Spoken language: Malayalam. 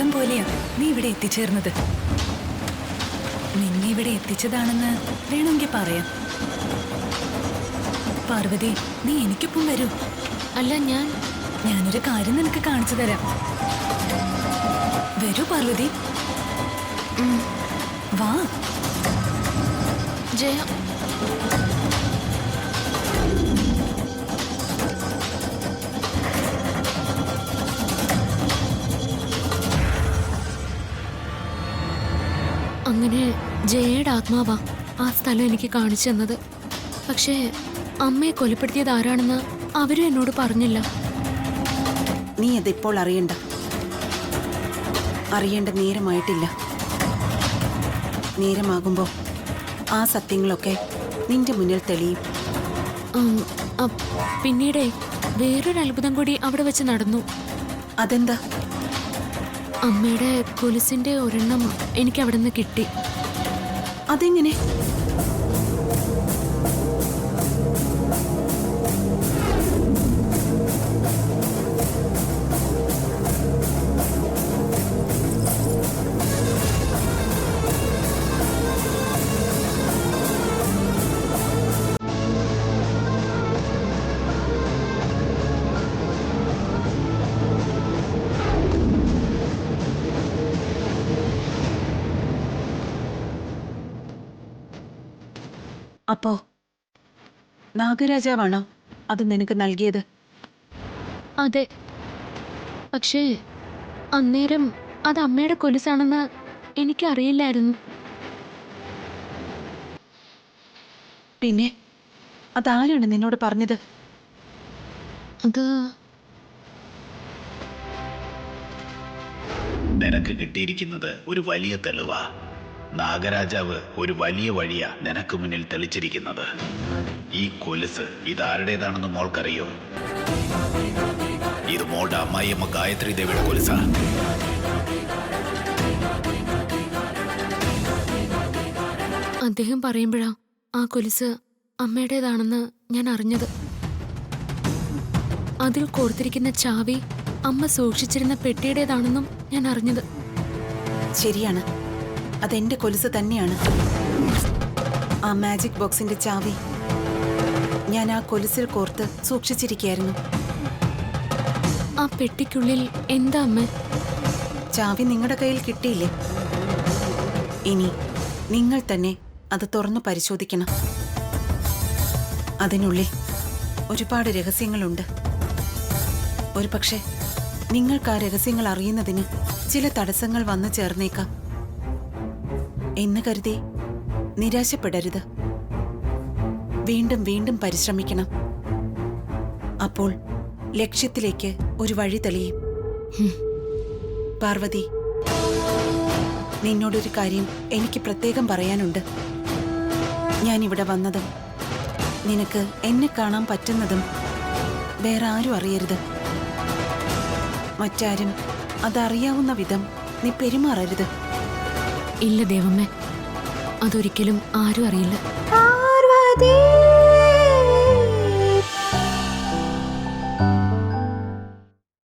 അബദ്ധം പോലെയാ നീ ഇവിടെ എത്തിച്ചേർന്നത്. നിന്നെ ഇവിടെ എത്തിച്ചതാണെന്ന് വേണമെങ്കിൽ പറയാം. പാർവതി, നീ എനിക്കൊപ്പം വരൂ. അല്ല, ഞാനൊരു കാര്യം നിനക്ക് കാണിച്ചു തരാം. വരൂ പാർവതി, വാ. ജയ, അങ്ങനെ ജയയുടെ ആത്മാവാ ആ സ്ഥലം എനിക്ക് കാണിച്ചു തന്നത്. പക്ഷേ അമ്മയെ കൊലപ്പെടുത്തിയത് ആരാണെന്ന് അവരും എന്നോട് പറഞ്ഞില്ല. നീ അതിപ്പോൾ അറിയേണ്ട നേരമായിട്ടില്ല. നേരമാകുമ്പോൾ ആ സത്യങ്ങളൊക്കെ നിന്റെ മുന്നിൽ തെളിയും. പിന്നീടേ വേറൊരു അത്ഭുതം കൂടി അവിടെ വെച്ച് നടന്നു. അതെന്താ? അമ്മയുടെ കൊലുസിന്റെ ഒരെണ്ണം എനിക്ക് അവിടെ നിന്ന് കിട്ടി. അതെങ്ങനെ? അപ്പോ നാഗരാജാവാണോ അത് നിനക്ക് നൽകിയത്? അതെ, പക്ഷേ അന്നേരം അത് അമ്മയുടെ കൊലുസാണെന്ന് എനിക്കറിയില്ലായിരുന്നു. പിന്നെ അതാരാണ് നിന്നോട് പറഞ്ഞത്? അത് നിനക്ക് കിട്ടിയിരിക്കുന്നത് ഒരു വലിയ തെളിവാ. നാഗരാജാവ് ഒരു വലിയ വഴിയാ നിനക്ക് മുന്നിൽ തെളിച്ചിരിക്കുന്നത്. ഈ കൊലുസ് ഇതാരുടേതാണെന്ന് മോൾക്കറിയോ? ഇത് മോളുടെ അമ്മായിയമ്മ ഗായത്രി ദേവിയുടെ കൊലുസാ. അദ്ദേഹം പറയുമ്പോഴാ ആ കൊലുസ് അമ്മയുടേതാണെന്ന് ഞാൻ അറിഞ്ഞത്. അതിൽ കോർത്തിരിക്കുന്ന ചാവി അമ്മ സൂക്ഷിച്ചിരുന്ന പെട്ടിയുടേതാണെന്നും ഞാൻ അറിഞ്ഞത്. ശരിയാണ്, അതെന്റെ കൊലുസ് തന്നെയാണ്. ആ മാജിക് ബോക്സിന്റെ ചാവി ഞാൻ ആ കൊലുസിൽ കോർത്ത് സൂക്ഷിച്ചിരിക്കുകയായിരുന്നു. ആ പെട്ടിക്കുള്ളിൽ എന്താ അമ്മ? ചാവി നിങ്ങളുടെ കയ്യിൽ കിട്ടിയില്ലേ? ഇനി നിങ്ങൾ തന്നെ അത് തുറന്നു പരിശോധിക്കണം. അതിനുള്ളിൽ ഒരുപാട് രഹസ്യങ്ങളുണ്ട്. ഒരുപക്ഷെ നിങ്ങൾക്ക് ആ രഹസ്യങ്ങൾ അറിയുന്നതിന് ചില തടസ്സങ്ങൾ വന്നു ചേർന്നേക്കാം എന്ന് കരുതി നിരാശപ്പെടരുത്. വീണ്ടും വീണ്ടും പരിശ്രമിക്കണം. അപ്പോൾ ലക്ഷ്യത്തിലേക്ക് ഒരു വഴി തെളിയും. പാർവതി, നിന്നോടൊരു കാര്യം എനിക്ക് പ്രത്യേകം പറയാനുണ്ട്. ഞാനിവിടെ വന്നതും നിനക്ക് എന്നെ കാണാൻ പറ്റുന്നതും വേറെ ആരും അറിയരുത്. മറ്റാരും അതറിയാവുന്ന വിധം നീ പെരുമാറരുത്. ഇല്ല ദേവമ്മേ, അതൊരിക്കലും ആരും അറിയില്ല.